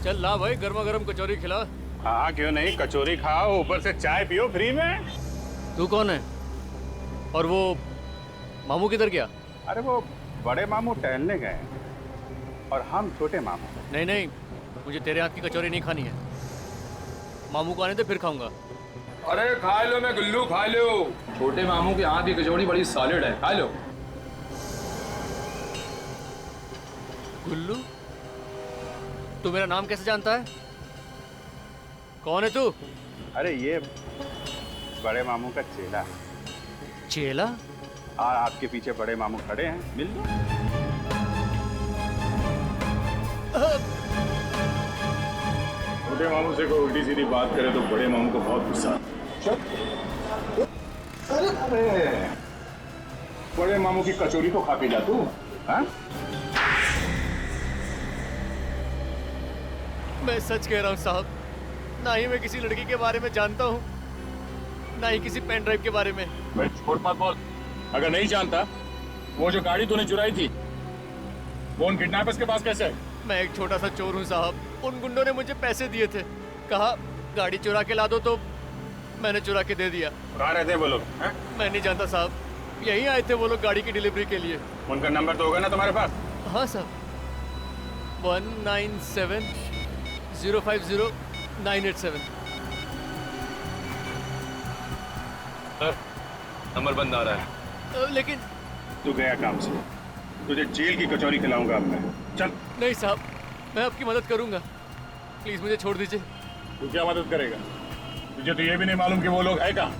चल ला भाई, गर्मा गर्म कचौरी खिला। हाँ क्यों नहीं, कचौरी खाओ ऊपर से चाय पियो फ्री में। तू कौन है? और वो मामू किधर गया? अरे वो बड़े मामू टहलने गए हैं और हम छोटे मामू। नहीं नहीं, मुझे तेरे हाथ की कचौरी नहीं खानी है। मामू को आने दे, फिर खाऊंगा। अरे खा लो, मैं गुल्लू खा लो। छोटे मामू के हाथ की कचौड़ी बड़ी सॉलिड है, खा लो। गुल्लू, तू मेरा नाम कैसे जानता है? कौन है तू? अरे ये बड़े मामू का चेला है। चेला? और आपके पीछे बड़े मामू खड़े हैं, मिल लो। छोटे मामू से कोई उल्टी सीधी बात करे तो बड़े मामू को बहुत गुस्सा आता है। अरे बड़े मामू की कचौरी तो खा के जा तू। हाँ? मैं सच कह रहा हूँ साहब, ना ही मैं किसी लड़की के बारे में जानता हूँ, ना ही किसी पेन ड्राइव के बारे में। मैं छोड़ मत बोल। अगर नहीं जानता, वो जो गाड़ी तूने चुराई थी वो उन किडनैपर्स के पास कैसे है? मैं एक छोटा सा चोर हूँ साहब। उन गुंडों ने मुझे पैसे दिए थे, कहा गाड़ी चुरा के ला दो, तो मैंने चुरा के दे दिया। कहाँ रहते हैं वो लोग? मैं नहीं जानता साहब, यहीं आए थे वो लोग गाड़ी की डिलीवरी के लिए। उनका नंबर तो होगा ना तुम्हारे पास? हाँ साहब, 1970509887। सर, नंबर बंद आ रहा है। लेकिन तू गया काम से, तुझे जेल की कचौरी खिलाऊंगा अब मैं। चल। नहीं साहब, मैं आपकी मदद करूंगा, प्लीज मुझे छोड़ दीजिए। तू क्या मदद करेगा? तुझे तो ये भी नहीं मालूम कि वो लोग है कहाँ?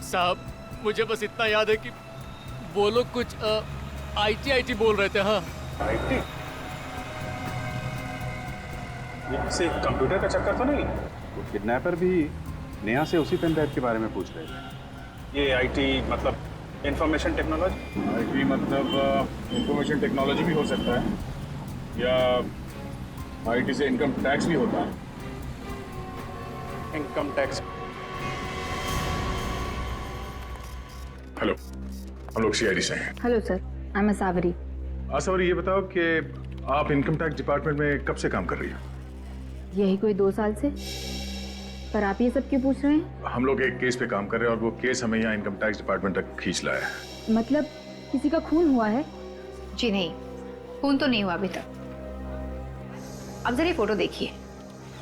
साहब, मुझे बस इतना याद है कि वो लोग कुछ IT बोल रहे थे। हाँ, IT? ये किसी कंप्यूटर का चक्कर तो नहीं? वो किडनैपर भी नेहा से उसी पेन ड्राइव के बारे में पूछ रहे थे। ये IT मतलब इंफॉर्मेशन टेक्नोलॉजी? IT मतलब इंफॉर्मेशन टेक्नोलॉजी भी हो सकता है, या IT से इनकम टैक्स भी होता है। Income tax? हेलो, हम लोग CID से हैं। Hello sir, I am Sawari. Sorry, ये बताओ कि आप इनकम टैक्स डिपार्टमेंट में कब से काम कर रही हो? यही कोई 2 साल से। पर आप ये सब क्यों पूछ रहे हैं? हम लोग एक केस पे काम कर रहे हैं और वो केस हमें यहाँ इनकम टैक्स डिपार्टमेंट तक खींच लाया है। मतलब किसी का खून हुआ है? जी नहीं, खून तो नहीं हुआ अभी तक। अब जरा ये फोटो देखिए,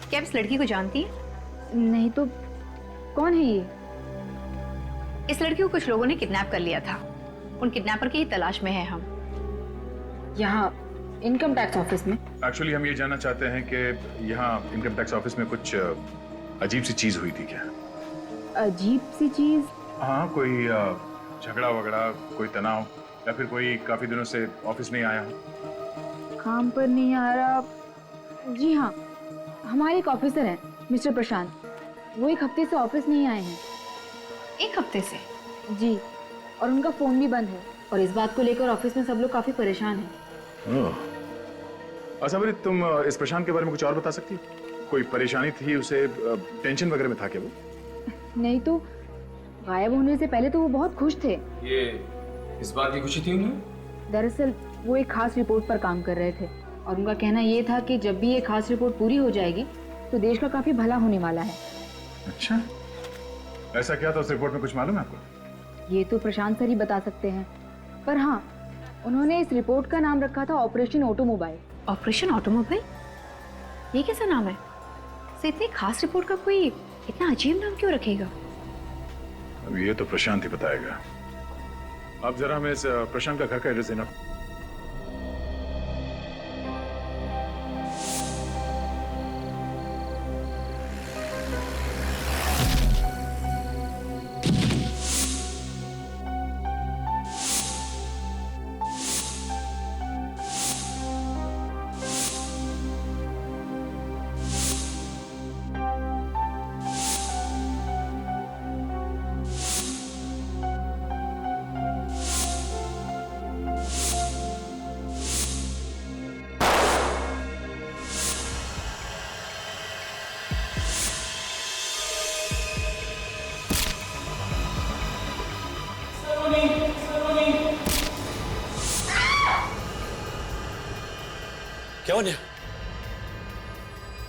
क्या आप इस लड़की को जानती है? नहीं तो कौन है ये? इस लड़की को कुछ लोगों ने किडनैप कर लिया था। उन किडनैपर की ही तलाश में है हम। यहाँ इनकम टैक्स ऑफिस में? एक्चुअली हम ये जानना चाहते हैं कि यहाँ इनकम टैक्स ऑफिस में कुछ अजीब सी चीज हुई थी क्या? अजीब सी चीज? हाँ, कोई झगड़ा वगड़ा, कोई तनाव, या फिर कोई काफी दिनों से ऑफिस नहीं आया हो? काम पर नहीं आ रहा? जी हाँ, हमारे एक ऑफिसर हैं मिस्टर प्रशांत, वो 1 हफ्ते से ऑफिस नहीं आए हैं। 1 हफ्ते से? जी, और उनका फोन भी बंद है, और इस बात को लेकर ऑफिस में सब लोग काफी परेशान हैं। अच्छा मेरी, तुम इस प्रशांत के बारे में कुछ और बता सकती हो? कोई परेशानी थी उसे? टेंशन वगैरह में था क्या वो? नहीं तो गायब होने से पहले तो वो बहुत खुश थे। ये इस बात की खुशी थी उन्हें? दरअसल वो एक खास रिपोर्ट पर काम कर रहे थे, और उनका कहना ये था कि जब भी ये खास रिपोर्ट पूरी हो जाएगी तो देश का काफी भला होने वाला है। अच्छा, ऐसा क्या था उस रिपोर्ट में, कुछ मालूम है आपको? ये तो प्रशांत सर ही बता सकते हैं, पर हाँ, उन्होंने इस रिपोर्ट का नाम रखा था ऑपरेशन ऑटोमोबाइल। Operation automobile? ये कैसा नाम है? से इतनी खास रिपोर्ट का कोई इतना अजीब नाम क्यों रखेगा? अब ये तो प्रशांत ही बताएगा। आप जरा हमें इस प्रशांत का घर का एड्रेस देना।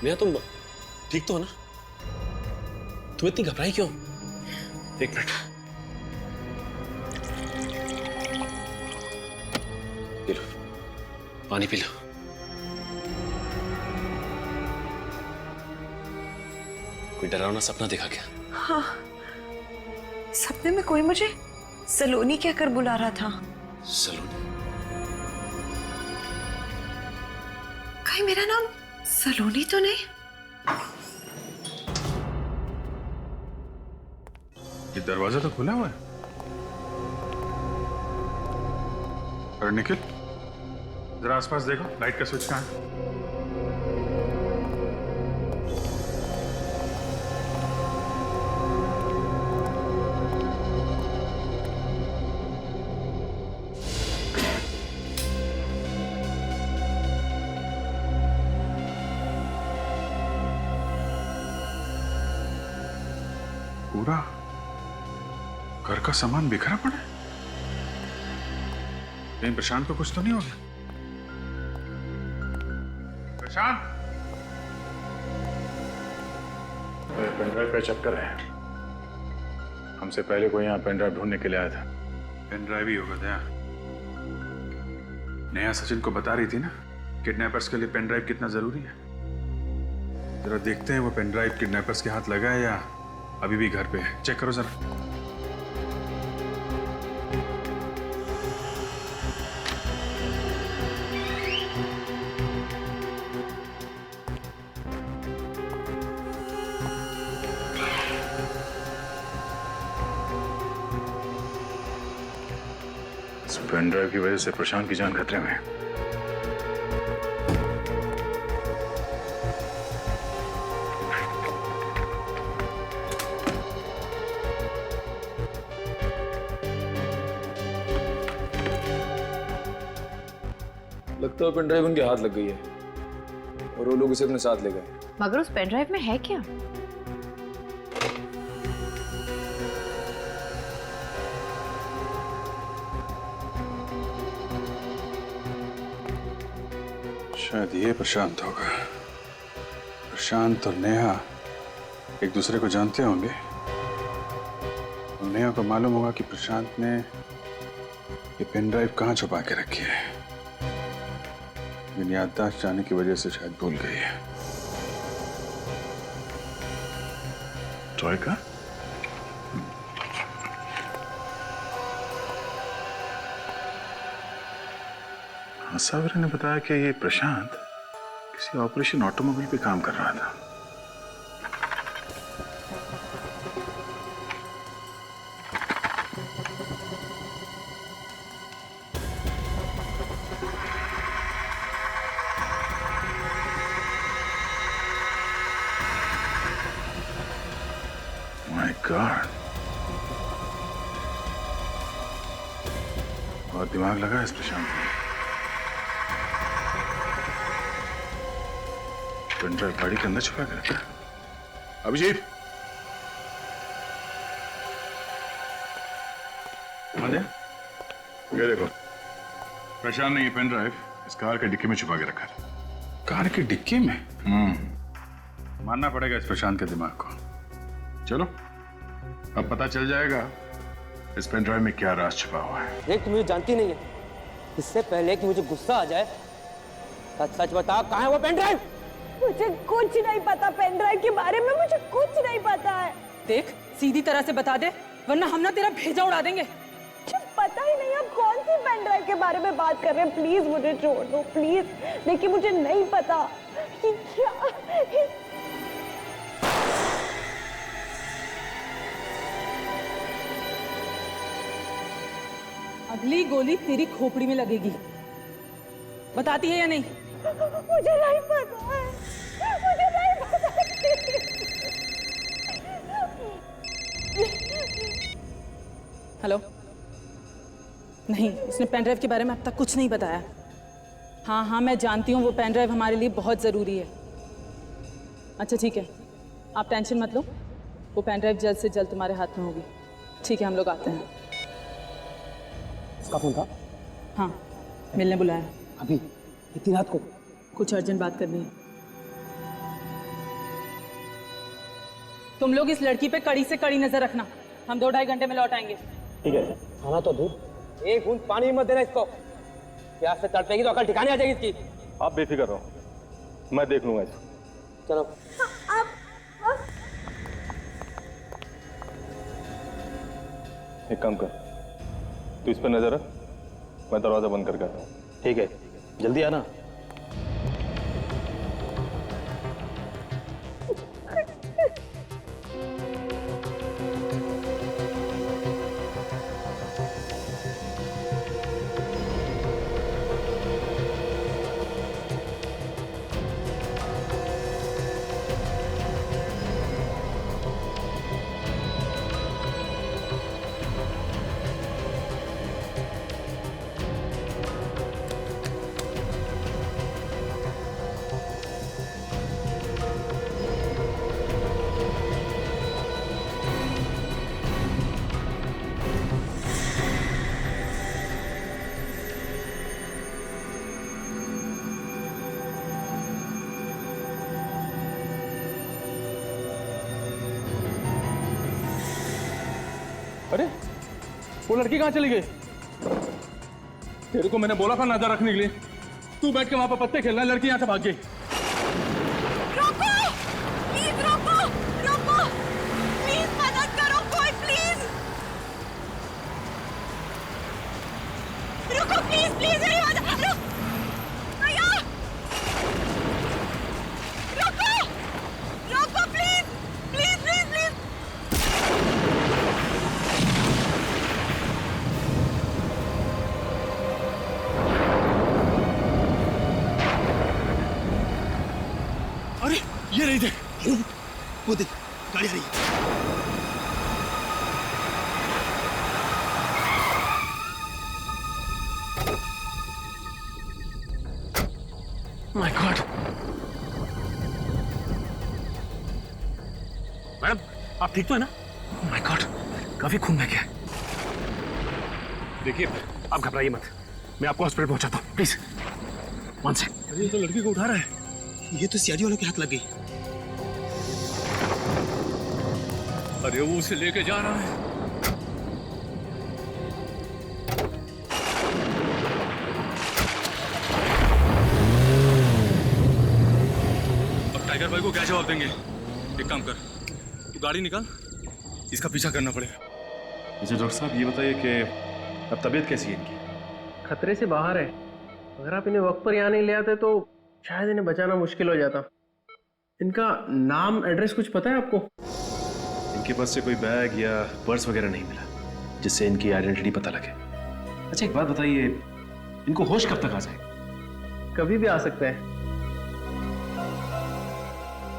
नेहा तुम ठीक तो हो ना? तुम इतनी घबराई क्यों? एक मिनट, पी लो, पानी पी लो। कोई डरावना सपना देखा क्या? हाँ, सपने में कोई मुझे सलोनी कहकर बुला रहा था। सलोनी? कहीं मेरा नाम सलोनी तो नहीं? ये दरवाजा तो खुला हुआ है। अरे निखिल, जरा आसपास देखो, लाइट का स्विच कहाँ है? पूरा घर का सामान बिखरा पड़ा है। कहीं प्रशांत को कुछ तो नहीं हो गया? प्रशांत, पेनड्राइव का चक्कर है। हमसे पहले कोई यहाँ पेनड्राइव ढूंढने के लिए आया था। पेन ड्राइव ही होगा दया। नेहा सचिन को बता रही थी ना किडनैपर्स के लिए पेन ड्राइव कितना जरूरी है। जरा देखते हैं वो पेन ड्राइव किडनैपर्स के हाथ लगा है या अभी भी घर पे है। चेक करो जरा। इस पेन ड्राइव की वजह से प्रशांत की जान खतरे में है। लगता है पेन ड्राइव उनके हाथ लग गई है और वो लोग इसे अपने साथ ले गए। मगर उस पेन ड्राइव में है क्या? शायद ये प्रशांत होगा। प्रशांत और नेहा एक दूसरे को जानते होंगे। और नेहा को मालूम होगा कि प्रशांत ने ये पेन ड्राइव कहाँ छुपा के रखी है। लेकिन याददाश्त जाने की वजह से शायद भूल गई है। टॉय का? हाँ, सावरी ने बताया कि ये प्रशांत किसी ऑपरेशन ऑटोमोबाइल पे काम कर रहा था। माय गॉड, बहुत दिमाग लगा इस प्रशांत ने। पेनड्राइव गाड़ी के अंदर छुपा के रखा है। अभिजीत, ये देखो, प्रशांत ने ये पेनड्राइव इस कार के डिक्की में छुपा के रखा है। कार की डिक्की में? मानना पड़ेगा इस प्रशांत के दिमाग को। चलो, अब पता चल जाएगा इस पेनड्राइव में क्या राज छुपा हुआ है। देख, तुम मुझे जानती नहीं है। इससे पहले कि मुझे गुस्सा आ जाए, सच सच बता, कहाँ है वो पेन ड्राइव? मुझे कुछ नहीं पता पेन ड्राइव के बारे में, मुझे कुछ नहीं पता है। देख, सीधी तरह से बता दे, वरना हम ना तेरा भेजा उड़ा देंगे। मुझे पता ही नहीं आप कौन सी पेन ड्राइव के बारे में बात कर रहे हैं। प्लीज मुझे छोड़ दो, प्लीज। देखिए, मुझे नहीं पता कि क्या। अगली गोली तेरी खोपड़ी में लगेगी। बताती है या नहीं? मुझे नहीं पता है, मुझे नहीं पता। हेलो? नहीं, उसने पेन ड्राइव के बारे में अब तक कुछ नहीं बताया। हाँ हाँ, मैं जानती हूँ वो पेन ड्राइव हमारे लिए बहुत ज़रूरी है। अच्छा ठीक है, आप टेंशन मत लो, वो पेन ड्राइव जल्द से जल्द तुम्हारे हाथ में होगी। ठीक है, हम लोग आते हैं। उसका फोन था? हाँ, मिलने बुलाया। अभी? इतनी रात को? कुछ अर्जेंट बात करनी है। तुम लोग इस लड़की पे कड़ी से कड़ी नजर रखना। हम 2-2.5 घंटे में लौट आएंगे। ठीक है। खाना तो दूध, एक बूंद पानी भी मत देना इसको। प्यास से तड़पेगी तो अकल ठिकाने आ जाएगी इसकी। आप बेफिक्र रहो, मैं देख लूंगा इसको। चलो। एक काम कर, तू इस पर नजर रख, मैं दरवाजा बंद करके आता हूँ। ठीक है, जल्दी आना। अरे वो लड़की कहाँ चली गई? तेरे को मैंने बोला था नजर रखने के लिए, तू बैठ के वहां पर पत्ते खेलना, लड़की यहाँ से भाग गई। रोको, प्लीज रोको, रोको, प्लीज मदद करो कोई, प्लीज रुको, प्लीज प्लीज मेरी मदद, भैया रोको, रोको प्लीज, प्लीज प्लीज प्लीज। अरे ये नहीं देख, वो देख, गाड़ी आ रही है। My God. मैडम आप ठीक तो है ना? माय गॉड, काफी खून बह गया। देखिए आप घबराइए मत, मैं आपको हॉस्पिटल पहुंचाता हूँ, प्लीज। One second. अरे ये तो लड़की को उठा रहा है, ये तो सीआईडी वालों के हाथ लग गई। अरे वो उसे लेके जा रहा है। अब टाइगर भाई को क्या जवाब देंगे? एक काम कर, तू गाड़ी निकाल, इसका पीछा करना पड़ेगा। मुझे डॉक्टर साहब ये बताइए कि अब तबीयत कैसी है इनकी? खतरे से बाहर है। अगर आप इन्हें वक्त पर यहाँ नहीं ले आते तो शायद इन्हें बचाना मुश्किल हो जाता। इनका नाम एड्रेस कुछ पता है आपको? इनके पास से कोई बैग या पर्स वगैरह नहीं मिला जिससे इनकी आइडेंटिटी पता लगे। अच्छा एक बात बताइए, इनको होश कब तक आ जाएगा? कभी भी आ सकता है।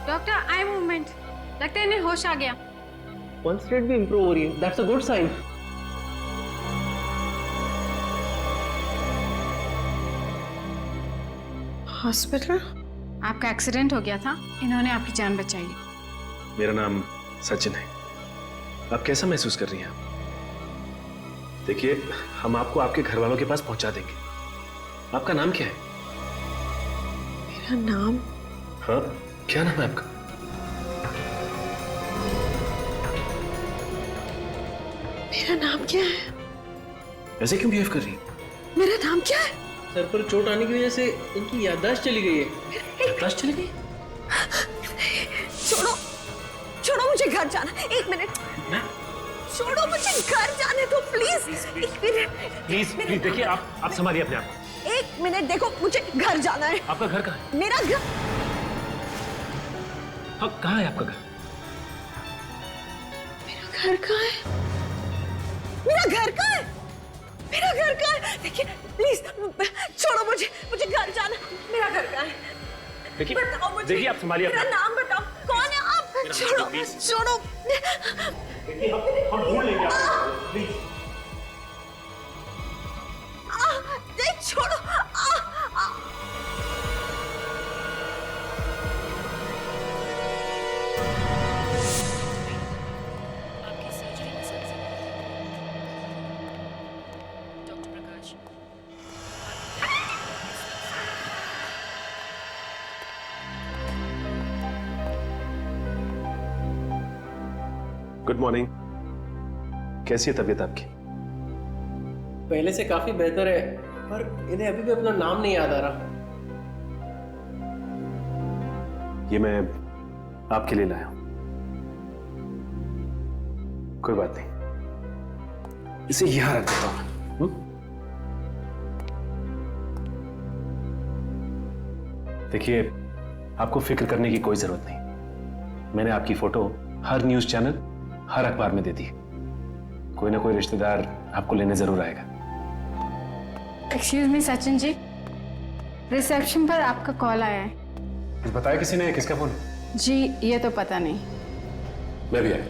डॉक्टर आई मूवमेंट, लगता है इन्हें होश आ गया। पल्स रेट भी इंप्रूव हो रही है, that's a good sign. Hospital? आपका एक्सीडेंट हो गया था, इन्होंने आपकी जान बचाई। मेरा नाम सचिन है। आप कैसा महसूस कर रही हैं? देखिए हम आपको आपके घर वालों के पास पहुंचा देंगे। आपका नाम क्या है? मेरा नाम? हाँ, क्या नाम है आपका? मेरा नाम क्या है? ऐसे क्यों बिहेव कर रही है? मेरा नाम क्या है? सर पर चोट आने की वजह से इनकी याददाश्त चली गई है। याददाश्त चली गई? छोड़ो, छोड़ो, मुझे घर जाना। 1 मिनट, छोड़ो, मुझे घर जाने दो प्लीज। 1 minute please please. देखिए आप संभालिए अपने आप को। 1 मिनट, देखो मुझे घर जाना है। आपका घर कहाँ है? मेरा घर? हाँ कहाँ है आपका घर? मेरा घर कहाँ है? मेरा घर कहाँ है? मेरा घर कहाँ है? देखिए प्लीज छोड़ो, मुझे घर जाना। मेरा घर कहाँ है? देखिए बताओ मुझे। देखिए आप संभालिए मेरा नाम बताओ, कौन है आप? छोड़ो, छोड़ो। हम ढूंढ लेंगे आपको, प्लीज। नहीं, छोड़ो। Good morning. कैसी है तबीयत आपकी? पहले से काफी बेहतर है, पर इन्हें अभी भी अपना नाम नहीं याद आ रहा। ये मैं आपके लिए लाया हूं। कोई बात नहीं, इसे यहां रख देता हूं। देखिए, आपको फिक्र करने की कोई जरूरत नहीं। मैंने आपकी फोटो हर न्यूज चैनल, हर अखबार में दे दी। कोई ना कोई रिश्तेदार आपको लेने जरूर आएगा। Excuse me Sachin ji, reception पर आपका कॉल आया है। कुछ बताया किसी ने? किसका फोन? जी ये तो पता नहीं। मैं भी आया।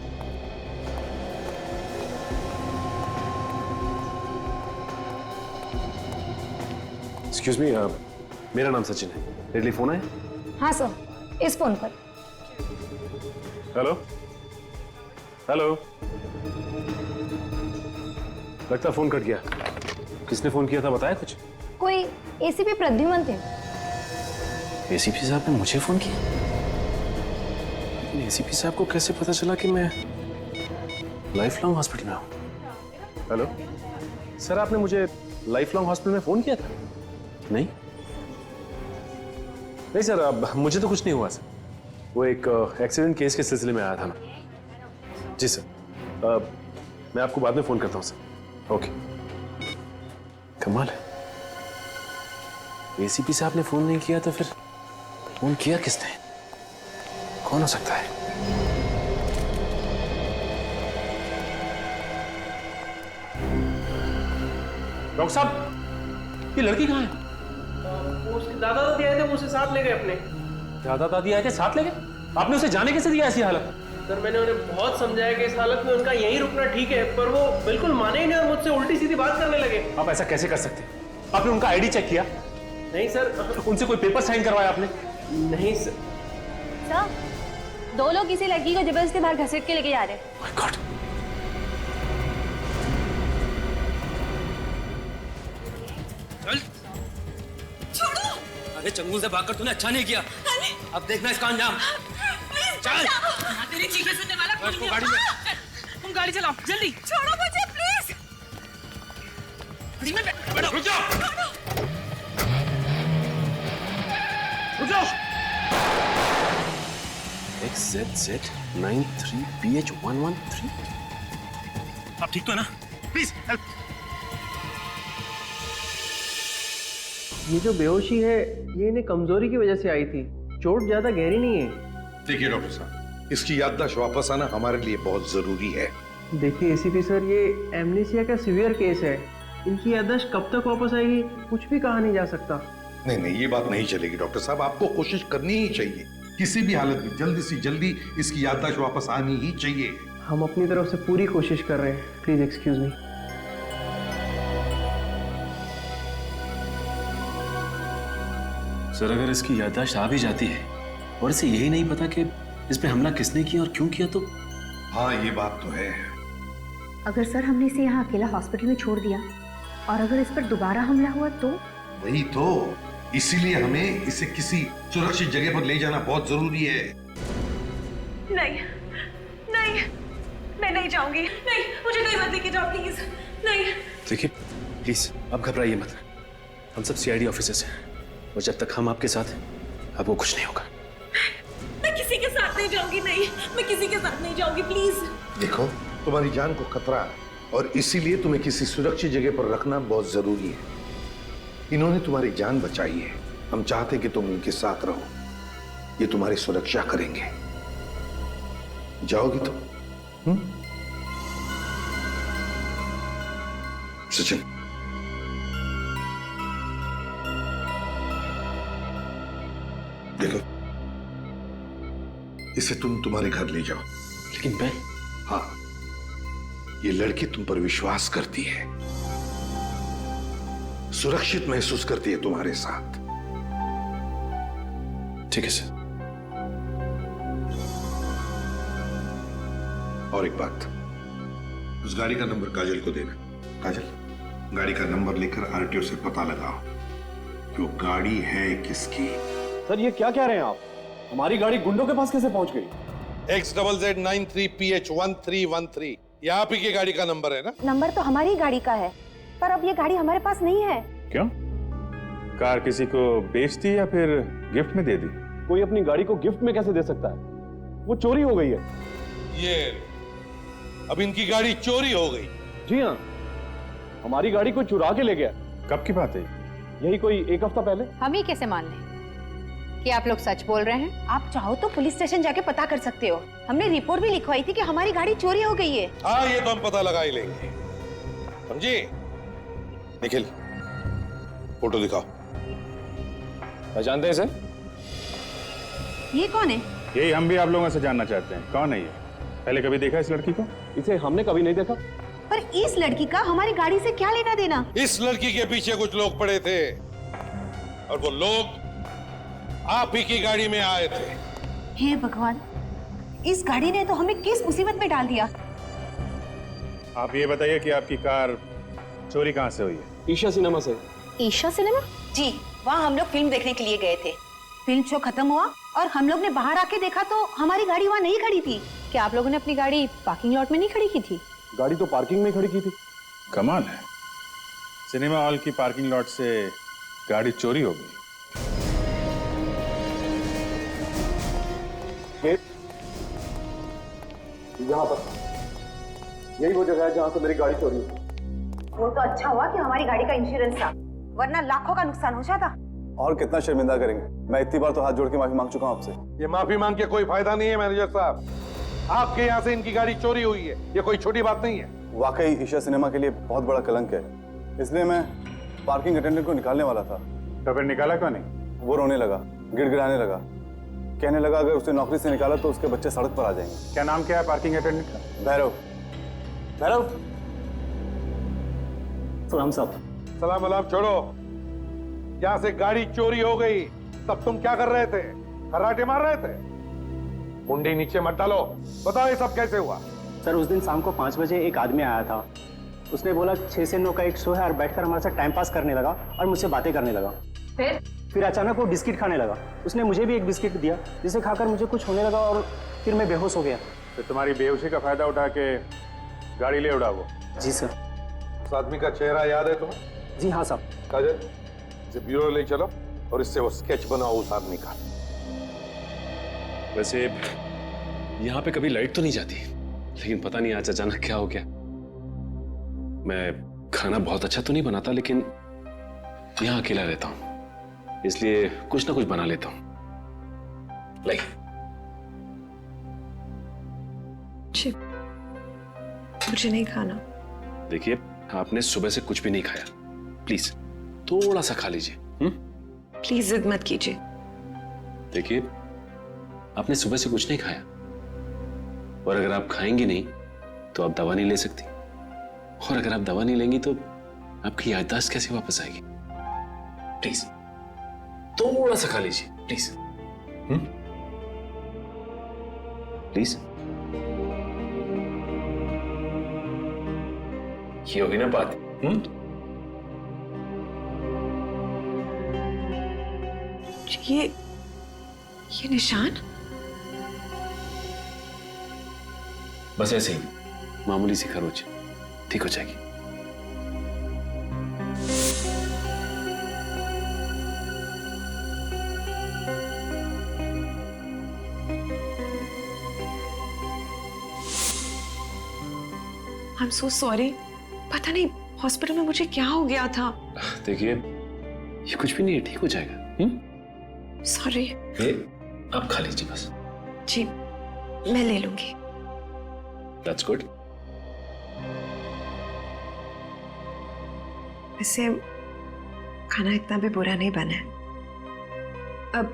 एक्सक्यूज मी, मेरा नाम सचिन है। मेरे लिए फोन आया? हाँ सर, इस फोन पर। हेलो हेलो, लगता फोन कट गया। किसने फोन किया था, बताया कुछ? कोई एसीपी प्रद्युमन थे। एसीपी साहब ने मुझे फोन किया? लेकिन एसीपी साहब को कैसे पता चला कि मैं लाइफ लॉन्ग हॉस्पिटल में हूं? हेलो सर, आपने मुझे लाइफ लॉन्ग हॉस्पिटल में फोन किया था? नहीं नहीं सर, अब मुझे तो कुछ नहीं हुआ सर। वो एक एक्सीडेंट केस के सिलसिले में आया था मैं। जी सर, मैं आपको बाद में फोन करता हूं सर। ओके। कमाल है, एसीपी साहब ने फोन नहीं किया तो फिर फोन किया किसने? कौन हो सकता है? डॉक्टर साहब, ये लड़की कहाँ है? वो उसके दादा दादी आए थे, वो उसे साथ ले गए अपने। दादा दादी आए थे, साथ ले गए? आपने उसे जाने कैसे दिया ऐसी हालत? सर, मैंने उन्हें बहुत समझाया कि इस हालत में उनका यहीं रुकना ठीक है, पर वो बिल्कुल माने ही नहीं और मुझसे उल्टी सीधी बात करने लगे। आप ऐसा कैसे कर सकते? आपने उनका आईडी चेक किया? नहीं सर। उनसे कोई पेपर साइन करवाया आपने? नहीं सर। सर, दो लोग किसी लड़की को जबरदस्ती बाहर घसीट के लेके जा रहे हैं। My God. छोड़ो। अरे चंगू से भागकर तूने अच्छा नहीं किया। अब देखना इसका अंजाम। चल। तेरी चीखें सुनने वाला कोई नहीं। गाड़ी में। तुम गाड़ी चलाओ जल्दी। छोड़ो मुझे प्लीज। बैठो, रुक जाओ। रुक जाओ। XZZ93PH113। आप ठीक तो है ना? Please help. ये जो बेहोशी है, ये इन्हें कमजोरी की वजह से आई थी। चोट ज्यादा गहरी नहीं है। देखिए डॉक्टर साहब, इसकी याददाश्त वापस आना हमारे लिए बहुत जरूरी है। देखिए एसीपी सर, ये एमनीसिया का सीवियर केस है। इनकी याददाश्त कब तक वापस आएगी कुछ भी कहा नहीं जा सकता। नहीं नहीं, ये बात नहीं चलेगी डॉक्टर साहब। आपको कोशिश करनी ही चाहिए, किसी भी हालत में जल्दी से जल्दी इसकी याददाश्त वापस आनी ही चाहिए। हम अपनी तरफ से पूरी कोशिश कर रहे हैं। Please excuse me. सर, अगर इसकी याददाश्त आ भी जाती है और इसे यही नहीं पता कि इस पे हमला किसने किया और क्यों किया, तो हाँ ये बात तो है। अगर सर हमने इसे यहाँ अकेला हॉस्पिटल में छोड़ दिया और अगर इस पर दोबारा हमला हुआ तो? वही तो, इसीलिए हमें इसे किसी सुरक्षित जगह पर ले जाना बहुत जरूरी है। नहीं नहीं, मैं नहीं जाऊंगी। नहीं, मुझे कहीं मत लेके जाओ प्लीज। नहीं। देखिए प्लीज, आप घबराइए मत। हम सब सीआईडी ऑफिसर्स हैं और जब तक हम आपके साथ हैं आपको कुछ नहीं होगा। मैं किसी के साथ नहीं जाऊंगी। नहीं, मैं किसी के साथ नहीं जाऊंगी प्लीज। देखो, तुम्हारी जान को खतरा है और इसीलिए तुम्हें किसी सुरक्षित जगह पर रखना बहुत जरूरी है। इन्होंने तुम्हारी जान बचाई है, हम चाहते कि तुम उनके साथ रहो। ये तुम्हारी सुरक्षा करेंगे। जाओगी तुम? सचिन, देखो, इसे तुम तुम्हारे घर ले जाओ। लेकिन मैं? हाँ, ये लड़की तुम पर विश्वास करती है, सुरक्षित महसूस करती है तुम्हारे साथ। ठीक है सर। और एक बात, उस गाड़ी का नंबर काजल को देना। काजल, गाड़ी का नंबर लेकर आरटीओ से पता लगाओ कि वो गाड़ी है किसकी। सर, ये क्या कह रहे हैं आप? हमारी गाड़ी गुंडों के पास कैसे पहुंच गई? XZZ93PH1313। ये आप ही की गाड़ी का नंबर है ना? नंबर तो हमारी गाड़ी का है, पर अब ये गाड़ी हमारे पास नहीं है। क्यों? कार किसी को बेच दी या फिर गिफ्ट में दे दी? कोई अपनी गाड़ी को गिफ्ट में कैसे दे सकता है? वो चोरी हो गई है। ये अब इनकी गाड़ी चोरी हो गई। जी हाँ, हमारी गाड़ी कोई चुरा के ले गया। कब की बात है? यही कोई 1 हफ्ता पहले। हम ही कैसे मान लें कि आप लोग सच बोल रहे हैं? आप चाहो तो पुलिस स्टेशन जाके पता कर सकते हो। हमने रिपोर्ट भी लिखवाई थी कि हमारी गाड़ी चोरी हो गई है। हाँ, ये तो हम पता लगा ही लेंगे। समझे? निखिल, फोटो दिखाओ। पहचानते हैं इसे? ये कौन है? यही हम भी आप लोगों से जानना चाहते हैं, कौन है ये? पहले कभी देखा इस लड़की को? इसे हमने कभी नहीं देखा। पर इस लड़की का हमारी गाड़ी से क्या लेना देना? इस लड़की के पीछे कुछ लोग पड़े थे और वो लोग आप ही की गाड़ी में आए थे। हे भगवान, इस गाड़ी ने तो हमें किस मुसीबत में डाल दिया। आप ये बताइए कि आपकी कार चोरी कहाँ से हुई है? ईशा सिनेमा से। ईशा सिनेमा? जी, वहाँ हम लोग फिल्म देखने के लिए गए थे। फिल्म शो खत्म हुआ और हम लोग ने बाहर आके देखा तो हमारी गाड़ी वहाँ नहीं खड़ी थी। क्या आप लोगों ने अपनी गाड़ी पार्किंग लॉट में नहीं खड़ी की थी? गाड़ी तो पार्किंग में खड़ी की थी। कमाल है, सिनेमा हॉल की पार्किंग लॉट से गाड़ी चोरी हो गई। यहाँ पर यही वो जगह है जहाँ से मेरी गाड़ी चोरी हुई। वो तो अच्छा हुआ कि हमारी गाड़ी का इंश्योरेंस था, वरना लाखों का नुकसान हो जाता। और कितना शर्मिंदा करेंगे? मैं इतनी बार तो हाथ जोड़ के माफी मांग चुका हूँ आपसे। ये माफी मांग के कोई फायदा नहीं है मैनेजर साहब। आपके यहाँ से इनकी गाड़ी चोरी हुई है, ये कोई छोटी बात नहीं है। वाकई ईशा सिनेमा के लिए बहुत बड़ा कलंक है, इसलिए मैं पार्किंग अटेंडेंट को निकालने वाला था। तो फिर निकाला क्यों नहीं? वो रोने लगा, गिड़गिड़ाने लगा, कहने लगा अगर उसे नौकरी से निकाला तो उसके बच्चे सड़क पर आ जाएंगे। क्या नाम क्या है पार्किंग अटेंडेंट का? भैरव। भैरव, सलाम साहब। सलाम अलाम छोड़ो। यहाँ से गाड़ी चोरी हो गई, तब तुम क्या कर रहे थे? खर्राटे मार रहे थे? मुंडी नीचे मत डालो, बताओ ये सब कैसे हुआ? सर, उस दिन शाम को 5 बजे एक आदमी आया था। उसने बोला 6 से 9 का एक शो है और बैठकर हमारे साथ टाइम पास करने लगा और मुझसे बातें करने लगा। फिर अचानक वो बिस्किट खाने लगा। उसने मुझे भी एक बिस्किट दिया, जिसे खाकर मुझे कुछ होने लगा और फिर मैं बेहोश हो गया। तो तुम्हारी बेहोशी का फायदा उठा के गाड़ी ले उड़ा वो? जी सर। उस आदमी का चेहरा याद है तुम्हें? जी हाँ साहब। काजल, इसे ब्यूरो ले चलो और इससे वो स्केच बनाओ उस आदमी का। वैसे यहाँ पे कभी लाइट तो नहीं जाती, लेकिन पता नहीं आज अचानक क्या हो गया। मैं खाना बहुत अच्छा तो नहीं बनाता, लेकिन यहाँ अकेला रहता हूँ, इसलिए कुछ ना कुछ बना लेता हूँ। लाइक मुझे नहीं खाना। देखिए, आपने सुबह से कुछ भी नहीं खाया, प्लीज थोड़ा सा खा लीजिए। प्लीज जिद मत कीजिए। देखिए, आपने सुबह से कुछ नहीं खाया, और अगर आप खाएंगे नहीं तो आप दवा नहीं ले सकती, और अगर आप दवा नहीं लेंगी तो आपकी याददाश्त कैसे वापस आएगी? प्लीज थोड़ा सा खा लीजिए, प्लीज। प्लीज। ये होगी ना बात? ये निशान? बस ऐसे ही मामूली सी खरोच, ठीक हो जाएगी। I'm so sorry। पता नहीं हॉस्पिटल में मुझे क्या हो गया था। देखिए, ये कुछ भी नहीं है, ठीक हो जाएगा। सॉरी। ये आप खा लीजिए बस। जी, मैं ले लूंगी। That's good। वैसे खाना इतना भी बुरा नहीं बना है, अब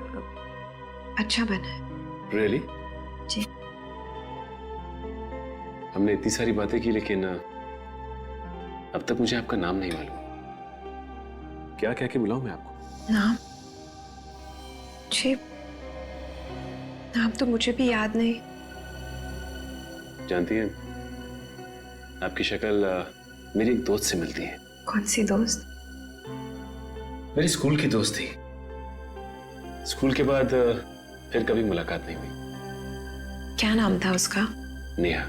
अच्छा बना है। Really? जी। हमने इतनी सारी बातें की, लेकिन अब तक मुझे आपका नाम नहीं मालूम। क्या कह के बुलाऊं मैं आपको? नाम? जी, नाम तो मुझे भी याद नहीं। जानती हैं, आपकी शक्ल मेरी एक दोस्त से मिलती है। कौन सी दोस्त? मेरी स्कूल की दोस्त थी। स्कूल के बाद फिर कभी मुलाकात नहीं हुई। क्या नाम था उसका? नेहा।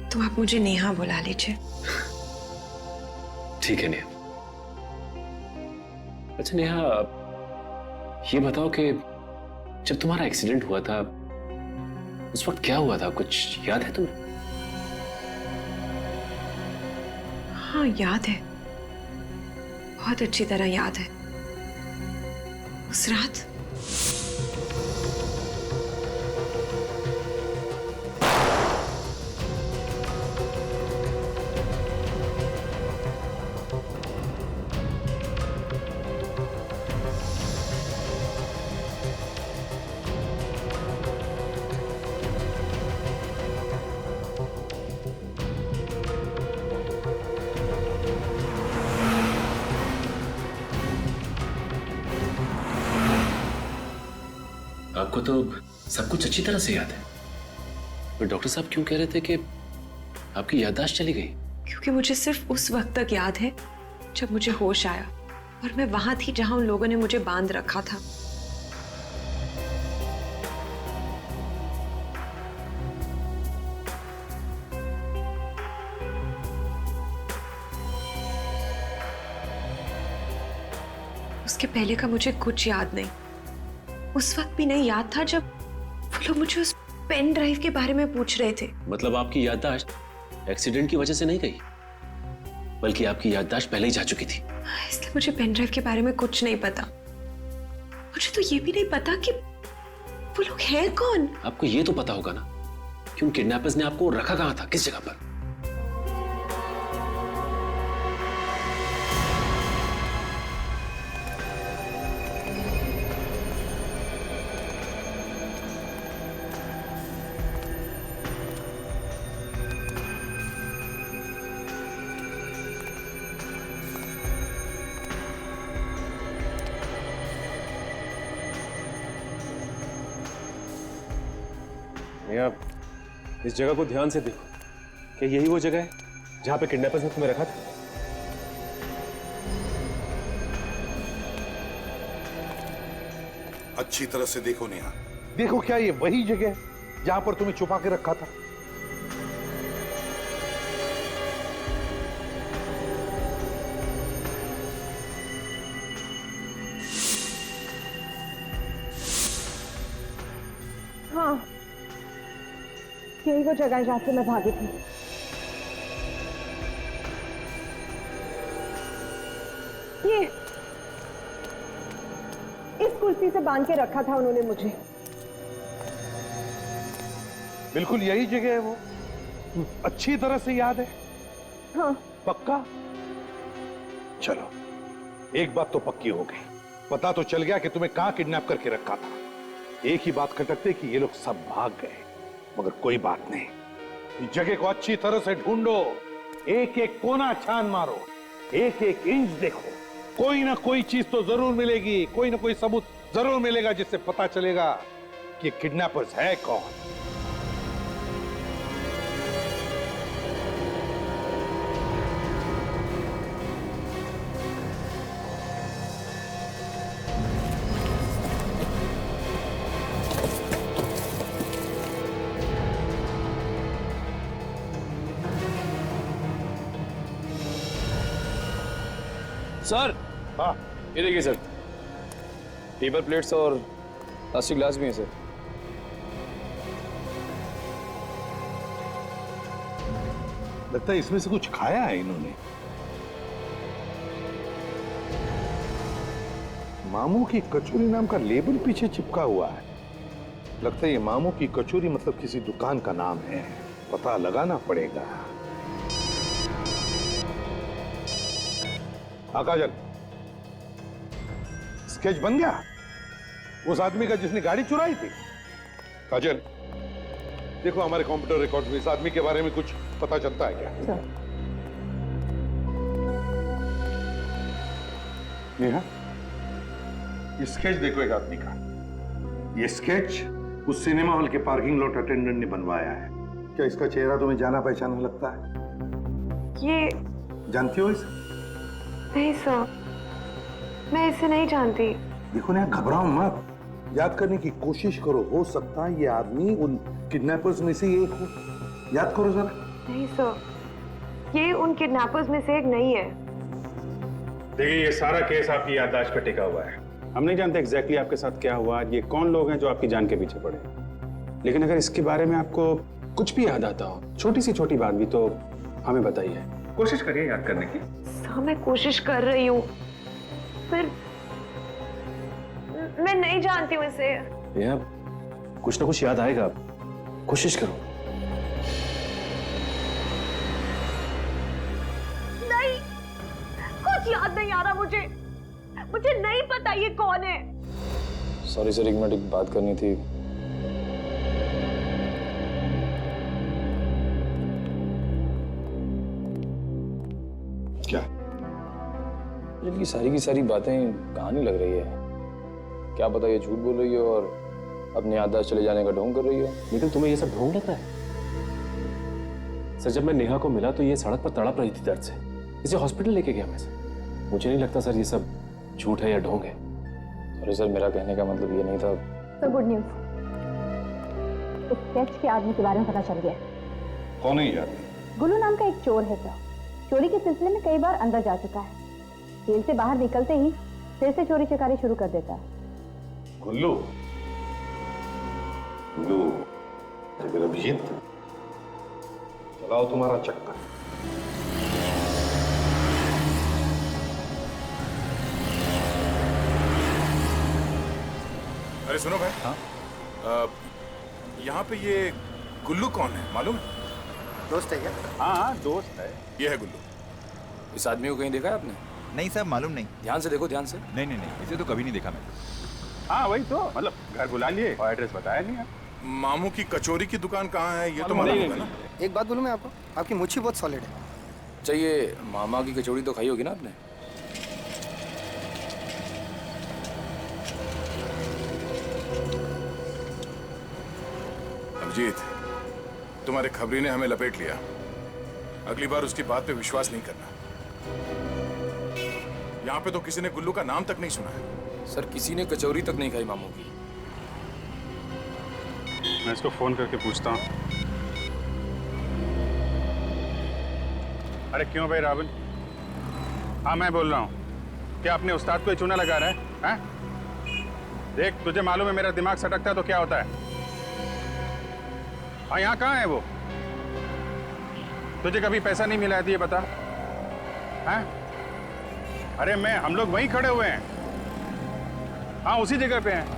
तो आप मुझे नेहा बुला लीजिए। ठीक है नेहा। अच्छा नेहा, ये बताओ कि जब तुम्हारा एक्सीडेंट हुआ था उस वक्त क्या हुआ था, कुछ याद है तुम्हें? हाँ याद है, बहुत अच्छी तरह याद है। उस रात आपको तो सब कुछ अच्छी तरह से याद है, पर डॉक्टर साहब क्यों कह रहे थे कि आपकी याददाश्त चली गई? क्योंकि मुझे सिर्फ उस वक्त तक याद है जब मुझे होश आया और मैं वहां थी जहां उन लोगों ने मुझे बांध रखा था। उसके पहले का मुझे कुछ याद नहीं। उस वक्त भी नहीं याद था जब वो लोग मुझे उस पेन ड्राइव के बारे में पूछ रहे थे। मतलब आपकी याददाश्त एक्सीडेंट की वजह से नहीं गई, बल्कि आपकी याददाश्त पहले ही जा चुकी थी। इसलिए मुझे पेन ड्राइव के बारे में कुछ नहीं पता। मुझे तो ये भी नहीं पता कि वो लोग हैं कौन। आपको ये तो पता होगा ना कि उन किडनैपर्स ने आपको रखा कहां था, किस जगह पर? नेहा, इस जगह को ध्यान से देखो, क्या यही वो जगह है जहां पे किडनैपर्स ने तुम्हें रखा था? अच्छी तरह से देखो नेहा, देखो क्या ये वही जगह है जहां पर तुम्हें छुपा के रखा था? हाँ, यही वो जगह है जहां से मैं भागी थी। ये इस कुर्सी से बांध के रखा था उन्होंने मुझे। बिल्कुल यही जगह है वो, अच्छी तरह से याद है। हाँ। पक्का? चलो, एक बात तो पक्की हो गई, पता तो चल गया कि तुम्हें कहां किडनैप करके रखा था। एक ही बात खटकते कि ये लोग सब भाग गए, मगर कोई बात नहीं, इस जगह को अच्छी तरह से ढूंढो, एक एक कोना छान मारो, एक एक इंच देखो, कोई ना कोई चीज तो जरूर मिलेगी, कोई ना कोई सबूत जरूर मिलेगा जिससे पता चलेगा कि किडनैपर्स है कौन। सर, हाँ, ये देखिए सर, टेबल प्लेट्स और प्लास्टिक ग्लास भी हैं सर। लगता है इसमें से कुछ खाया है इन्होंने। मामू की कचौरी नाम का लेबल पीछे चिपका हुआ है। लगता है ये मामू की कचौरी मतलब किसी दुकान का नाम है, पता लगाना पड़ेगा। काजल, स्केच बन गया उस आदमी का जिसने गाड़ी चुराई थी? काजल, देखो हमारे कंप्यूटर रिकॉर्ड में इस आदमी के बारे में कुछ पता चलता है क्या? नेहा, ये स्केच देखो एक आदमी का। ये स्केच उस सिनेमा हॉल के पार्किंग लॉट अटेंडेंट ने बनवाया है। क्या इसका चेहरा तुम्हें जाना पहचाना लगता है? ये जानती हो इसे? नहीं सर, मैं इसे नहीं जानती। देखो ना, घबराओ मत, याद करने की कोशिश करो, हो सकता है ये आदमी उन किडनैपर्स में से एक हो। याद करो जरा। नहीं सर, ये उन किडनैपर्स में से एक नहीं है। देखिए, ये सारा केस आपकी याददाश्त पे टिका हुआ है। हम नहीं जानते एग्जैक्टली आपके साथ क्या हुआ, ये कौन लोग हैं जो आपकी जान के पीछे पड़े, लेकिन अगर इसके बारे में आपको कुछ भी याद आता हो, छोटी सी छोटी बात भी, तो हमें बताइए। कोशिश करिए याद करने की। सर मैं कोशिश कर रही हूँ, पर मैं नहीं जानती हूँ इसे। नेहा, कुछ ना कुछ याद आएगा, कोशिश करो। नहीं, कुछ याद नहीं आ रहा मुझे नहीं पता ये कौन है। सॉरी सर, एक मिनट, एक बात करनी थी। क्या? इनकी सारी की सारी बातें कहानी लग रही है। क्या पता ये झूठ बोल रही हो और अपने याददाश्त चले जाने का ढोंग कर रही हो। लेकिन तुम्हें ये सब ढोंग लग रहा है? सर, जब मैं नेहा को मिला तो ये सड़क पर तड़प रही थी दर्द से। इसे हॉस्पिटल लेके गया मैं सर। मुझे नहीं लगता सर ये सब झूठ है या ढोंग है। सॉरी सर, मेरा कहने का मतलब ये नहीं था। तो गुड न्यूज, इस स्केच के आदमी के बारे में पता चल गया। कौन है ये आदमी? गुल्लू नाम का एक चोर है सर। चोरी के सिलसिले में कई बार अंदर जा चुका है। जेल से बाहर निकलते ही फिर से चोरी चकारी शुरू कर देता है। गुल्लू? गुल्लू या फिर अभिजीत? चलाओ तुम्हारा चक्कर। अरे सुनो भाई। हाँ? यहाँ पे ये गुल्लू कौन है मालूम है? दोस्त है क्या? हाँ दोस्त है। ये है गुल्लू। इस आदमी को कहीं देखा है आपने? नहीं सर, मालूम नहीं। ध्यान से देखो, ध्यान से। नहीं नहीं नहीं, इसे तो कभी नहीं देखा मैंने। हाँ वही तो, मतलब घर बुला लिए और एड्रेस बताया नहीं है। मामू की कचौरी की दुकान कहाँ है ये तो मालूम होगा ना? एक बात बोलूं मैं आपको, आपकी मुच्छी बहुत सॉलिड है। चाहिए, मामा की कचौड़ी तो खाई होगी ना आपने? अभिजीत, तुम्हारे खबरी ने हमें लपेट लिया। अगली बार उसकी बात पे विश्वास नहीं करना। यहाँ पे तो किसी ने गुल्लू का नाम तक नहीं सुना है। सर, किसी ने कचौरी तक नहीं खाई मामू की। मैं इसको फोन करके पूछता हूँ। अरे क्यों भाई रावण? हाँ मैं बोल रहा हूँ। क्या अपने उस्ताद को ही चूना लगा रहा है? देख, तुझे मालूम है मेरा दिमाग सटकता है तो क्या होता है। हाँ, यहाँ कहाँ है वो? तुझे कभी पैसा नहीं मिला है, ये बता। हैं? अरे हम लोग वहीं खड़े हुए हैं। हाँ, उसी जगह पे हैं।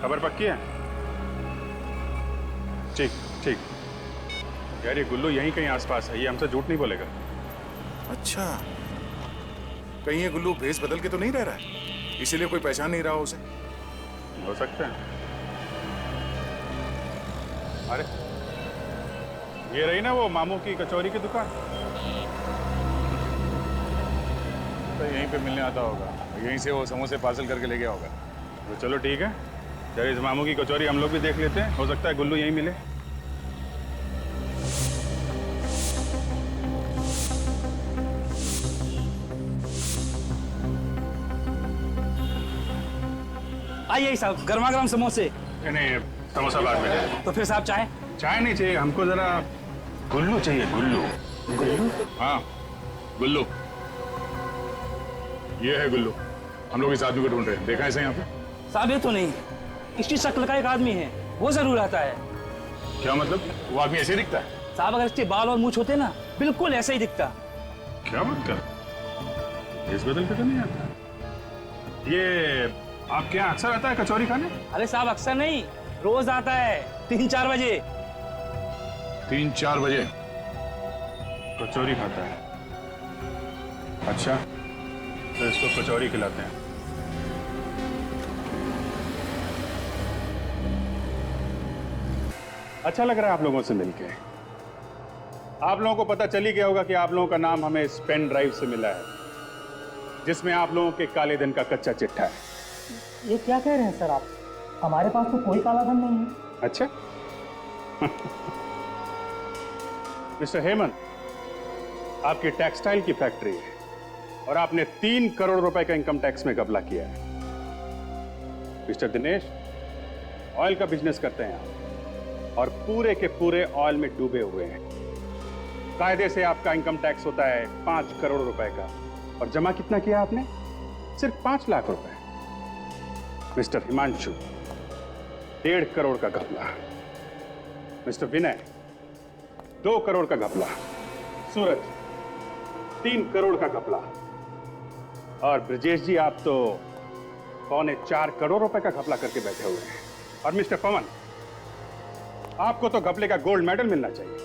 खबर पक्की है? ठीक ठीक। यार ये गुल्लू यहीं कहीं आसपास है, ये हमसे झूठ नहीं बोलेगा। अच्छा, कहीं ये गुल्लू भेस बदल के तो नहीं रह रहा है, इसीलिए कोई पहचान नहीं रहा उसे? हो सकता है। अरे ये रही ना वो मामू की कचौरी की दुकान, तो यहीं पे मिलने आता होगा। यहीं से वो समोसे पार्सल करके ले गया होगा। तो चलो ठीक है, चलिए इस मामू की कचौरी हम लोग भी देख लेते हैं। हो सकता है गुल्लू यहीं मिले। आइए साहब, गर्मा गर्म समोसे। नहीं, समोसा बाद में। तो फिर साहब चाय? चाय नहीं चाहिए हमको, जरा गुल्लू चाहिए। गुल्लू? गुल्लू? हाँ गुल्लू, ये है गुल्लू। हम लोग इस आदमी को ढूंढ रहे हैं। देखा है इसे यहाँ पे? साहब ये तो नहीं, इसकी शक्ल का एक आदमी है, वो जरूर आता है। क्या मतलब? वो आदमी ऐसे ही दिखता है? साहब अगर इसके बाल और मूछ होते ना, बिल्कुल ऐसे ही दिखता। क्या बात कर, इस बदल के तो नहीं आता। ये आपके यहाँ अक्सर आता है कचौरी खाने? अरे साहब अक्सर नहीं, रोज आता है 3-4 बजे। 3-4 बजे कचौरी खाता है? अच्छा, तो इसको कचौरी खिलाते हैं। अच्छा लग रहा है आप लोगों से मिलके। आप लोगों को पता चल ही गया होगा कि आप लोगों का नाम हमें इस पेन ड्राइव से मिला है, जिसमें आप लोगों के काले धन का कच्चा चिट्ठा है। ये क्या कह रहे हैं सर आप? हमारे पास तो कोई काला धन नहीं है। अच्छा। मिस्टर हेमंत, आपकी टेक्सटाइल की फैक्ट्री है और आपने 3 करोड़ रुपए का इनकम टैक्स में घपला किया है। मिस्टर दिनेश, ऑयल का बिजनेस करते हैं आप और पूरे के पूरे ऑयल में डूबे हुए हैं। कायदे से आपका इनकम टैक्स होता है 5 करोड़ रुपए का, और जमा कितना किया आपने? सिर्फ 5 लाख रुपए। मिस्टर हिमांशु, 1.5 करोड़ का घपला। मिस्टर विनय, 2 करोड़ का घपला। सूरज, 3 करोड़ का घपला। और ब्रजेश जी, आप तो 3.25 करोड़ रुपए का घपला करके बैठे हुए हैं। और मिस्टर पवन, आपको तो घपले का गोल्ड मेडल मिलना चाहिए।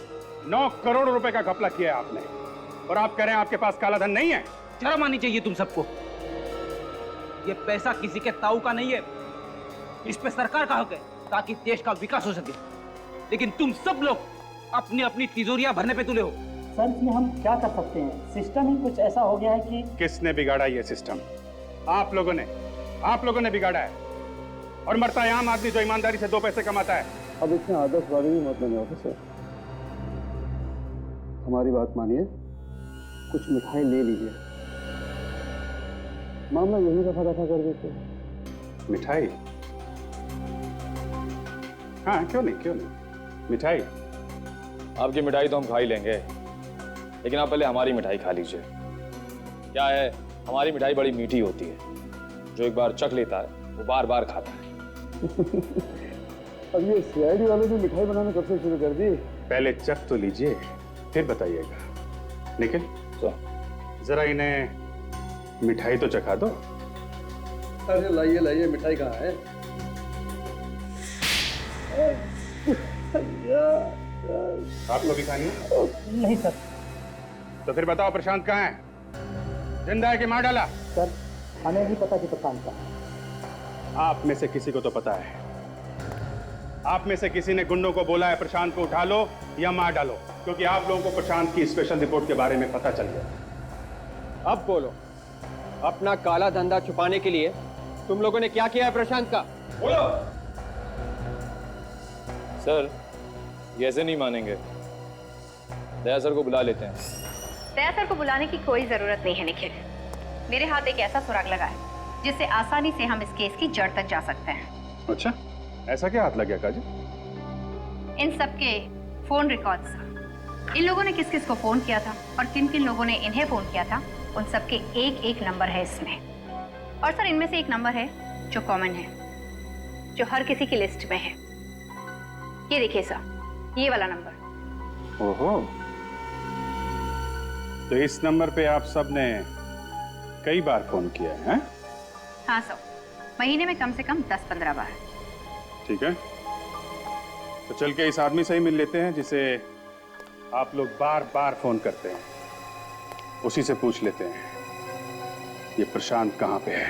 9 करोड़ रुपए का घपला किया है आपने, और आप कह रहे हैं आपके पास काला धन नहीं है। शर्म आनी चाहिए तुम सबको। ये पैसा किसी के ताऊ का नहीं है, इस पे सरकार का हक है ताकि देश का विकास हो सके। लेकिन तुम सब लोग अपनी अपनी तिजोरियां भरने पे तुले हो। सर इसमें हम क्या कर सकते हैं? सिस्टम ही कुछ ऐसा हो गया है कि किसने बिगाड़ा ये सिस्टम? आप लोगों ने बिगाड़ा है। और मरता है आम आदमी जो ईमानदारी से 2 पैसे कमाता है। अब इसमें आदर्शवादी भी मत बने ऑफिसर, हमारी बात मानिए, कुछ मिठाई ले लीजिए, मामला यही दफा कर देते। मिठाई? हाँ, क्यों नहीं मिठाई। आपकी मिठाई तो हम खा ही लेंगे, लेकिन आप पहले हमारी मिठाई खा लीजिए। क्या है, हमारी मिठाई बड़ी मीठी होती है, जो एक बार चख लेता है वो बार बार खाता है। अब ये सीआईडी वालों ने मिठाई बनाना कब से शुरू कर दी? पहले चख तो लीजिए, फिर बताइएगा। निखिल, जरा इन्हें मिठाई तो चखा दो। अरे लाइए मिठाई कहाँ है? आपको भी खानी है? नहीं सर। तो फिर बताओ, प्रशांत कहाँ है? जिंदा है कि मार डाला? सर हमें नहीं पता कि प्रशांत का। आप में से किसी को तो पता है। आप में से किसी ने गुंडों को बोला है प्रशांत को उठा लो या मार डालो, क्योंकि आप लोगों को प्रशांत की स्पेशल रिपोर्ट के बारे में पता चल गया। अब बोलो, अपना काला धंधा छुपाने के लिए तुम लोगों ने क्या किया है प्रशांत का? बोलो। सर, ये ऐसे नहीं मानेंगे। दया सर को बुला लेते हैं। दया सर को बुलाने की कोई जरूरत नहीं है निखिल। मेरे हाथ एक ऐसा सुराग लगा है जिससे आसानी से हम इस केस की जड़ तक जा सकते हैं। अच्छा, ऐसा क्या हाथ लग गया काजी? इन सबके फोन रिकॉर्ड्स, इन लोगों ने किस किस को फोन किया था और किन किन लोगों ने इन्हें फोन किया था, उन सबके एक नंबर है इसमें। और सर, इनमें से एक नंबर है जो कॉमन है, जो हर किसी की लिस्ट में है। ये देखिए सर, ये वाला नंबर। ओहो, तो इस नंबर पे आप सब ने कई बार फोन किया है? हाँ सर, महीने में कम से कम 10-15 बार। ठीक है, तो चल के इस आदमी से ही मिल लेते हैं जिसे आप लोग बार बार फोन करते हैं। उसी से पूछ लेते हैं ये प्रशांत कहाँ पे है।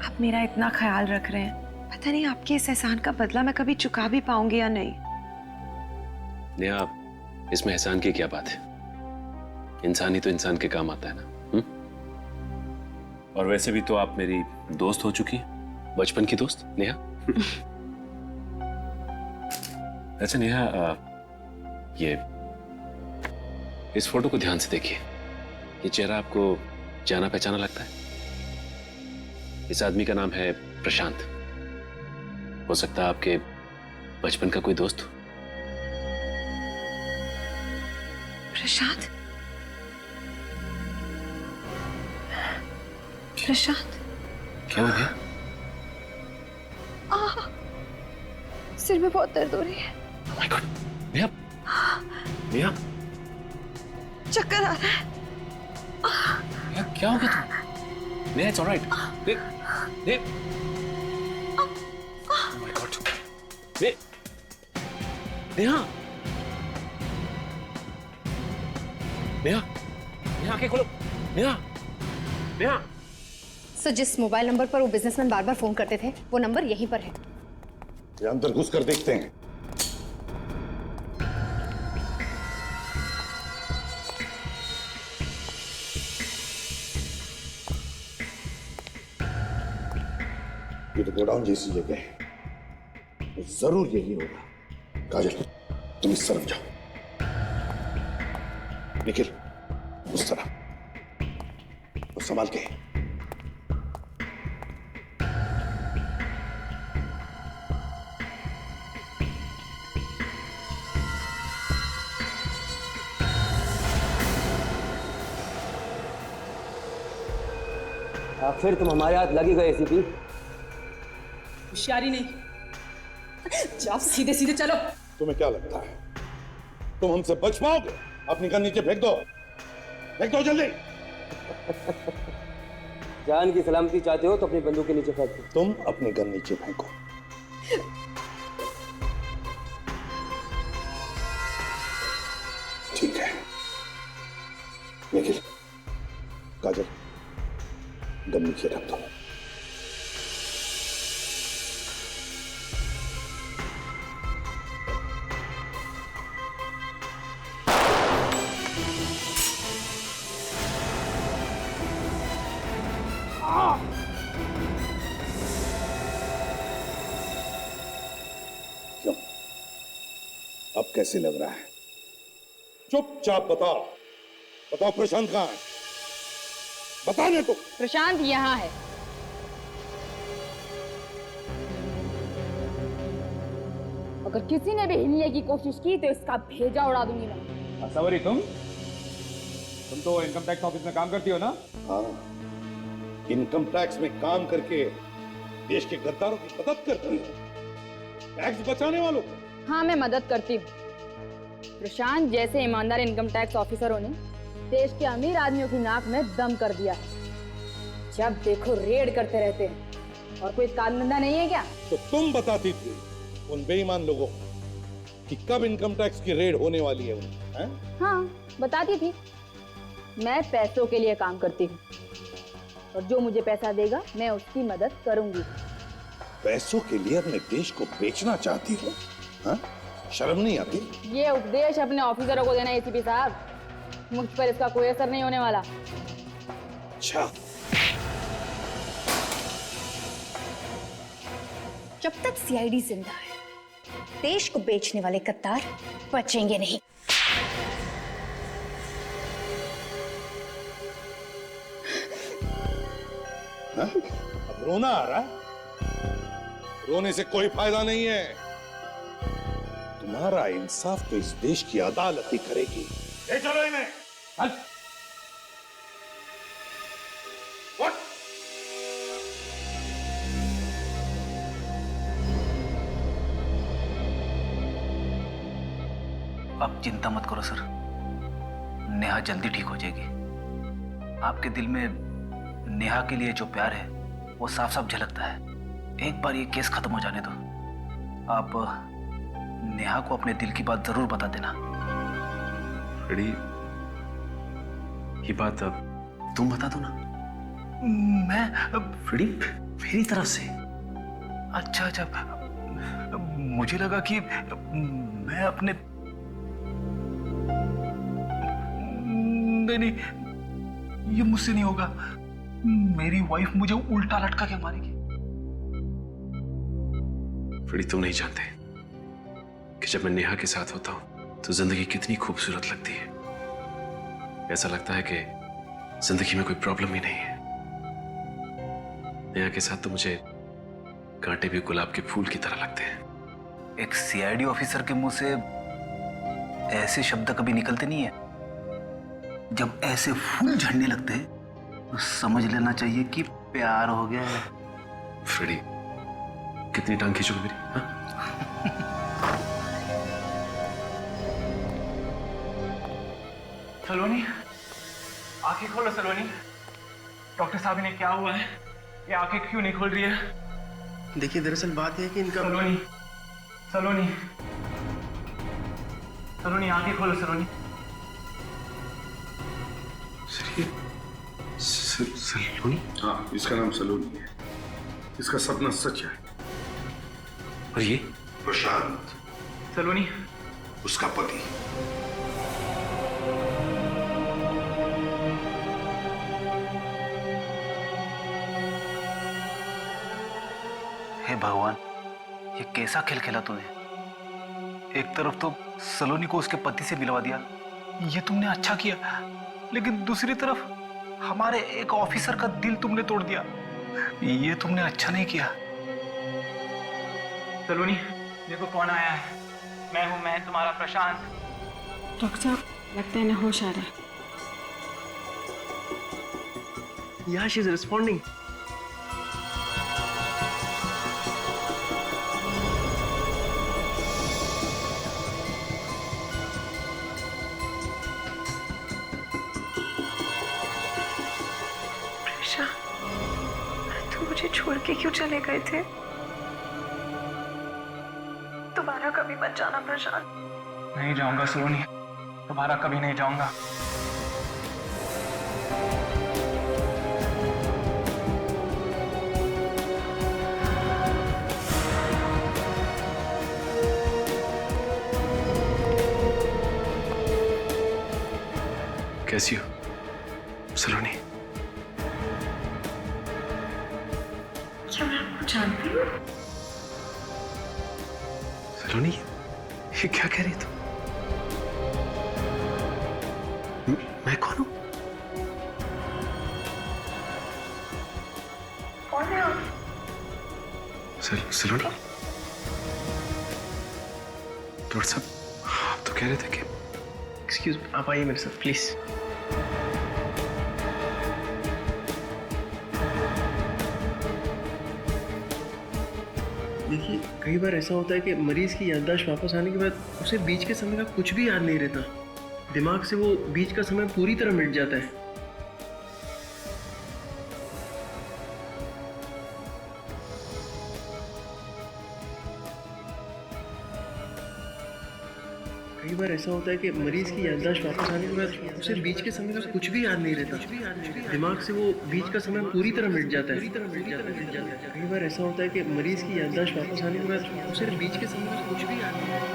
आप मेरा इतना ख्याल रख रहे हैं, पता नहीं आपके इस एहसान का बदला मैं कभी चुका भी पाऊंगी या नहीं। नेहा, इसमें एहसान की क्या बात है? इंसान ही तो इंसान के काम आता है ना। और वैसे भी तो आप मेरी दोस्त हो चुकी, बचपन की दोस्त नेहा। अच्छा नेहा, ये इस फोटो को ध्यान से देखिए। ये चेहरा आपको जाना पहचाना लगता है? इस आदमी का नाम है प्रशांत। हो सकता है आपके बचपन का कोई दोस्त हो। प्रशांत? प्रशांत? क्या हो गया? सिर में बहुत दर्द हो रही है। Oh my God, Neha, Neha, चक्कर आ रहा है। नेहा, क्या हो गया तुम? Neha, it's all right. देख। Oh my God, Neha, Neha, Neha आंखें खोलो, नेहा, नेहा। सो जिस मोबाइल नंबर पर वो बिजनेसमैन बार बार फोन करते थे, वो नंबर यहीं पर है। ये अंदर घुस कर देखते हैं। ये तो गोडाउन जैसी जगह है, तो जरूर यही होगा। काजल, तुम इस तरफ जाओ, निखिल उस तरफ। और संभाल के। फिर तुम हमारे हाथ लगे गए एसीपी। होशियारी नहीं, जाओ सीधे सीधे चलो। तुम्हें क्या लगता है तुम हमसे बच पाओगे? अपनी गन नीचे फेंक दो, फेंक दो जल्दी। जान की सलामती चाहते हो तो अपनी बंदूक के नीचे फेंक दो। तुम अपनी गन नीचे फेंको। ठीक है निखिल, काजल गन नीचे रख दो। क्यों, अब कैसे लग रहा है? चुपचाप बताओ, बताओ प्रशांत कहाँ है? बताने तो। प्रशांत यहाँ है। अगर किसी ने भी हिलने की कोशिश की तो इसका भेजा उड़ा दूंगी मैं। सवरी, तुम तो इनकम टैक्स ऑफिस में काम करती हो ना? हाँ, इनकम टैक्स में काम करके देश के गद्दारों की मदद करती हो, टैक्स बचाने वालों को। हाँ, मैं मदद करती हूँ। प्रशांत जैसे ईमानदार इनकम टैक्स ऑफिसरों ने देश के अमीर आदमियों की नाक में दम कर दिया है। जब देखो रेड करते रहते हैं, और कोई काम धंधा नहीं है क्या? तो तुम बताती थी उन बेईमान लोगों को कि कब इनकम टैक्स की रेड होने वाली है उन्हें, हैं? हाँ, बताती थी। मैं पैसों के लिए काम करती हूँ, और जो मुझे पैसा देगा मैं उसकी मदद करूंगी। पैसों के लिए अपने देश को बेचना चाहती हो? हाँ? शर्म नहीं आती? ये उपदेश अपने ऑफिसरों को देना एसीपी साहब, मुझ पर इसका कोई असर नहीं होने वाला। अच्छा, जब तक सीआईडी जिंदा है, देश को बेचने वाले गद्दार बचेंगे नहीं। हाँ? अब रोना आ रहा है? रोने से कोई फायदा नहीं है। तुम्हारा इंसाफ तो इस देश की अदालत ही करेगी। ले चलो इन्हें। चल। अब चिंता मत करो सर, नेहा जल्दी ठीक हो जाएगी। आपके दिल में नेहा के लिए जो प्यार है वो साफ साफ झलकता है। एक बार ये केस खत्म हो जाने दो, आप नेहा को अपने दिल की बात जरूर बता देना। फ्रेडी, ये बात अब तुम बता दो ना। मैं फ्रेडी, मेरी तरफ से। अच्छा, मुझे लगा कि मैं अपने नहीं, ये मुझसे नहीं होगा। मेरी वाइफ मुझे उल्टा लटका के मारेगी। फ्रेडी, तुम नहीं जानते कि जब मैं नेहा के साथ होता हूं तो जिंदगी कितनी खूबसूरत लगती है। ऐसा लगता है कि जिंदगी में कोई प्रॉब्लम ही नहीं है। नेहा के साथ तो मुझे कांटे भी गुलाब के फूल की तरह लगते हैं। एक सीआईडी ऑफिसर के मुंह से ऐसे शब्द कभी निकलते नहीं है। जब ऐसे फूल झड़ने लगते हैं तो समझ लेना चाहिए कि प्यार हो गया है। फ्रेडी, कितनी टांग खींचोगे मेरी? हाँ? सलोनी, आंखें खोलो सलोनी। डॉक्टर साहब, इन्हें क्या हुआ है? ये आंखें क्यों नहीं खोल रही है? देखिए, दरअसल बात है कि इनका सलोनी, सलोनी, सलोनी, आंखें खोलो सलोनी। सलोनी? हाँ, इसका नाम सलोनी है। इसका सपना सच है। और ये? प्रशांत। सलोनी, उसका पति। हे भगवान, ये कैसा खेल खेला तूने? एक तरफ तो सलोनी को उसके पति से मिलवा दिया, ये तुमने अच्छा किया, लेकिन दूसरी तरफ हमारे एक ऑफिसर का दिल तुमने तोड़ दिया। ये तुमने अच्छा नहीं किया। सलोनी, देखो कौन आया है। मैं तुम्हारा प्रशांत। डॉक्टर साहब, लगता है इन्हें होश आ रहा है। Yeah, she's responding. प्रेशा, तुम मुझे छोड़ के क्यों चले गए थे? दोबारा कभी मत जाना प्रशांत। नहीं जाऊंगा सलोनी, दोबारा कभी नहीं जाऊंगा। कैसी हो सलोनी? क्या मैं आपको जानती हूँ? सलोनी, ये क्या कह रही तुम? मैं कौन हूं? कौन है आप? सलोनी, डॉक्टर साहब, आप तो कह रहे थे कि एक्सक्यूज मी, आप आइए मेरे साथ प्लीज। देखिए, कई बार ऐसा होता है कि मरीज की याददाश्त वापस आने के बाद उसे बीच के समय का कुछ भी याद नहीं रहता। दिमाग से वो बीच का समय पूरी तरह मिट जाता है। कई बार ऐसा होता है कि मरीज की याददाश्त वापस आने के बाद उसे बीच के समय का कुछ भी याद नहीं रहता। दिमाग से वो बीच का समय पूरी तरह मिट जाता है। कई बार ऐसा होता है कि मरीज की याददाश्त वापस आने के बाद उसे बीच के समय का कुछ भी याद नहीं रहता।